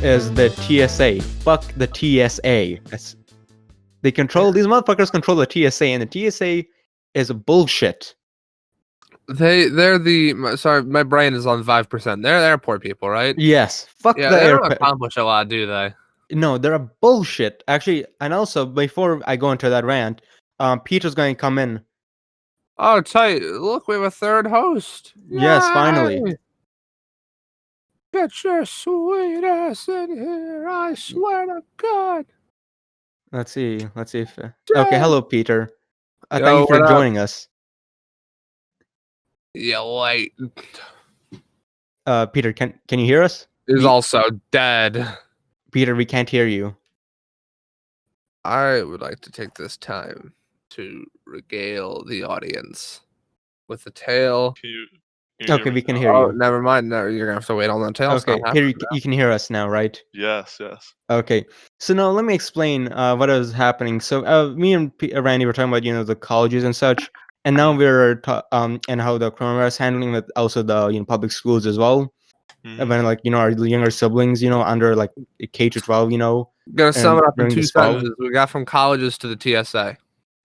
is the TSA. Fuck the TSA. They control these motherfuckers. Control the TSA, and the TSA is bullshit. They're sorry, my brain is on 5%. They're airport people, right? Yes. Fuck Yeah, the they don't airport. accomplish a lot, do they? No, they're a bullshit. Actually, and also before I go into that rant, Peter's going to come in. Oh, tight! Look, we have a third host. Yes, finally. Yay! Get your sweet ass in here! I swear to God. Let's see. Let's see if. Okay, hello, Peter. Thank Yo, you for what up? joining us. Yeah, wait. Peter, can you hear us? Is also dead. Peter, we can't hear you. I would like to take this time to regale the audience with a tale. Can you Okay, we can hear Oh, you. never mind. No, you're gonna have to wait on the tale. Okay, Peter, you can hear us now, right? Yes. Okay, so now let me explain what is happening. So me and Randy were talking about the colleges and such, and now we're and how the coronavirus is handling with also the public schools as well. Mhm. When like our younger siblings under like K to 12, Gonna sum it up in during 2 this fall. sentences. We got from colleges to the TSA.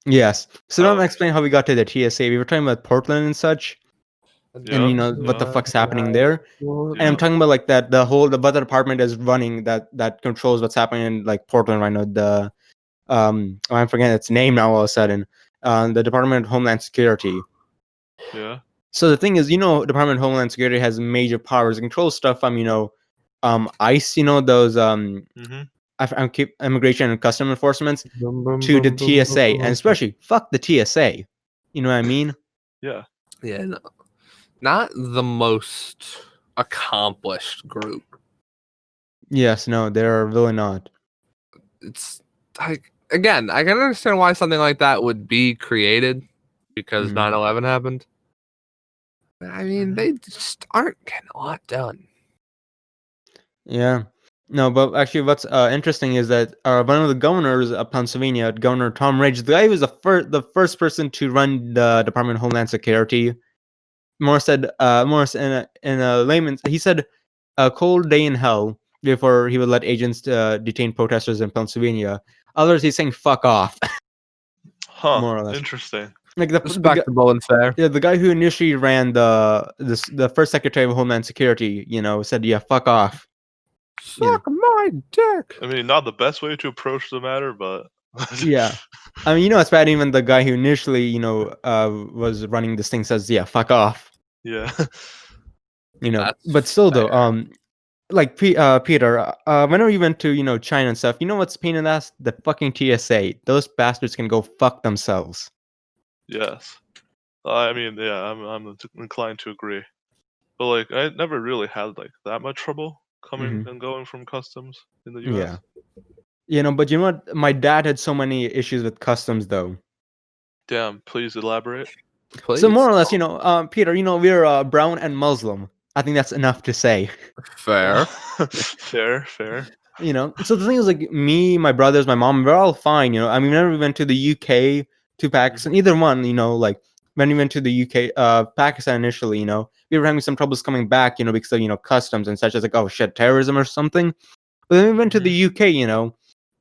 Yes. So now I'm Oh. gonna explain how we got to the TSA. We were talking about Portland and such, and what the fuck's happening there. And I'm talking about like that the weather department is running that controls what's happening in like Portland right now. The I'm forgetting its name now all of a sudden. The Department of Homeland Security. Yeah. So the thing is, Department of Homeland Security has major powers to control stuff from ICE, those immigration and custom enforcements to the TSA, and especially fuck the TSA. You know what I mean? Yeah. Yeah, no, not the most accomplished group. Yes, no, they're really not. It's like, again, I can understand why something like that would be created because 9/11 happened. I mean, they just aren't getting a lot done. Yeah. No, but actually, what's interesting is that one of the governors of Pennsylvania, Governor Tom Ridge, the guy who was the first person to run the Department of Homeland Security, Morris in a layman's, he said, a cold day in hell before he would let agents detain protesters in Pennsylvania. Others, he's saying fuck off. Huh. More or less. Interesting. Like Respectable and fair. Yeah, the guy who initially ran the first Secretary of Homeland Security, said, yeah, fuck off. Suck my dick. I mean, not the best way to approach the matter, but yeah. I mean, it's bad. Even the guy who initially, was running this thing says, yeah, fuck off. Yeah. That's but still fair. though, like Peter, whenever you went to China and stuff, what's pain in the ass? The fucking TSA. Those bastards can go fuck themselves. Yes. I mean, yeah, I'm inclined to agree. But like, I never really had like that much trouble coming and going from customs in the US. Yeah. But you know what? My dad had so many issues with customs though. Damn, please elaborate. Please. So more or less, Peter, we're brown and Muslim. I think that's enough to say. Fair. Fair. So the thing is, like, me, my brothers, my mom, we're all fine. I mean, whenever we went to the UK, to Pakistan, either one, like when we went to the UK, Pakistan initially, we were having some troubles coming back, because of customs and such as like, oh shit, terrorism or something. But then we went to the UK,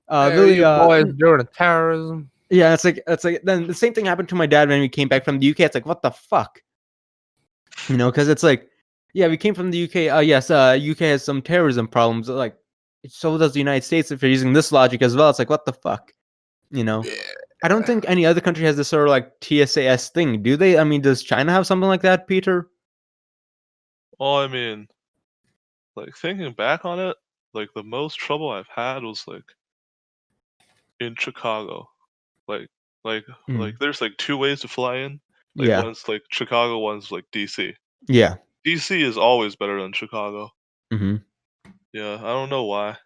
Hey, really, you boys doing terrorism. Yeah, it's like then the same thing happened to my dad when we came back from the UK. It's like, what the fuck, because it's like, yeah, we came from the UK. Yes, UK has some terrorism problems. Like, so does the United States. If you're using this logic as well, it's like, what the fuck, I don't think any other country has this sort of like TSAS thing, do they? I mean, does China have something like that, Peter? Well, I mean, like thinking back on it, like the most trouble I've had was like in Chicago. Like there's like 2 ways to fly in. Like one's like Chicago, one's like DC. Yeah. DC is always better than Chicago. Mm-hmm. Yeah, I don't know why.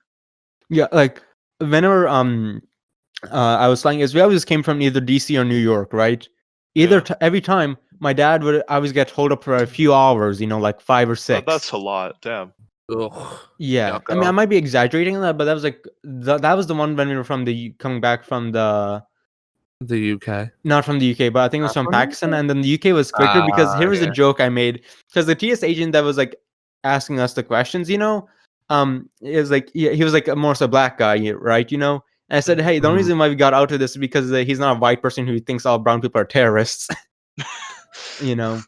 Yeah, like whenever I was flying, we always came from either DC or New York, right? Every time my dad would always get hold up for a few hours, like 5 or 6. That's a lot. Damn. Ugh. Yeah, I mean, I might be exaggerating that, but that was like that was the one when we were coming back from the UK. Not from the UK, but I think it was from Pakistan, and then the UK was quicker because here was a joke I made because the TS agent that was like asking us the questions, it was like he was like more so a black guy, right? You know. And I said, hey, the only reason why we got out of this is because he's not a white person who thinks all brown people are terrorists. You know,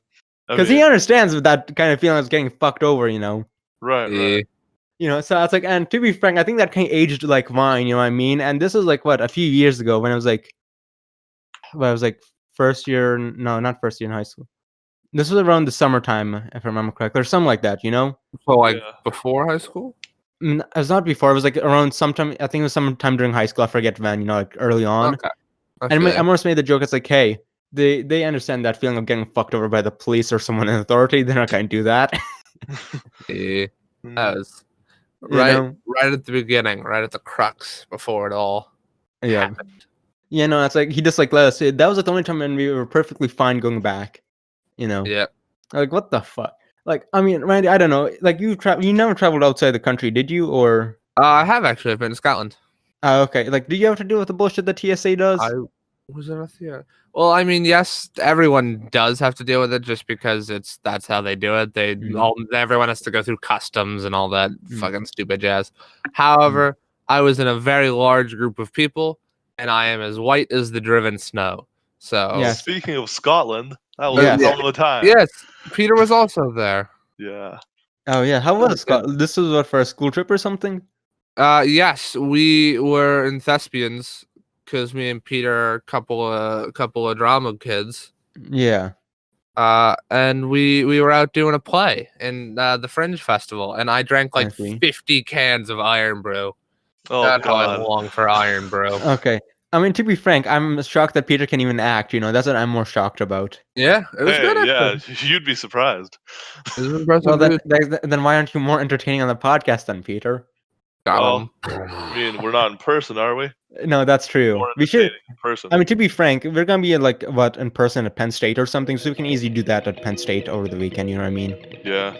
I because he mean, understands that kind of feeling of getting fucked over. You know. right, Yeah. right. You know, so it's like, and to be frank, I think that kind of aged like wine. You know what I mean? And this was like what, a few years ago when I was like first year. No, not first year in high school. This was around the summertime, if I remember correctly, or something like that. You know. So like Yeah. before high school? It was not before. It was like around sometime. I think it was sometime during high school. I forget when. You know, like early on. Okay. I And feel I ya. almost made the joke. It's like, hey, they understand that feeling of getting fucked over by the police or someone in authority. They're not going to do that. Yeah. Mm, That was You right know. right at the beginning, right at the crux before it all Yeah. happened. You know, it's like he just like let us. That was like the only time when we were perfectly fine going back. You know. Yeah. Like what the fuck? Like I mean, Randy, I don't know. Like you never traveled outside the country, did you? Or I have actually. I've been to Scotland. okay. Like, do you have to deal with the bullshit that TSA does? I was in a theater. Well, I mean, yes, everyone does have to deal with it just because that's how they do it. Everyone has to go through customs and all that fucking stupid jazz. However, I was in a very large group of people, and I am as white as the driven snow. So Yes. Speaking of Scotland, that was Yes. a hell of a time. yes, Peter was also there. Yeah. Oh yeah. How was Yeah. Scotland? This was what, for a school trip or something? Yes, we were in thespians because me and Peter are a couple of drama kids. Yeah. And we were out doing a play in the Fringe Festival, and I drank like I see. 50 cans of Iron Brew. Oh That's how I God. long for Iron Brew. Okay. I mean, to be frank, I'm shocked that Peter can even act. You know, that's what I'm more shocked about. Yeah, it was good. Hey, yeah, Actually. you'd be surprised. It was an impressive. Well, dude. then why aren't you more entertaining on the podcast then, Peter? Got Well, him. I mean, we're not in person, are we? No, that's true. More We should. entertaining in person. I mean, to be frank, we're gonna be like what in person at Penn State or something, so we can easily do that at Penn State over the weekend. You know what I mean? Yeah.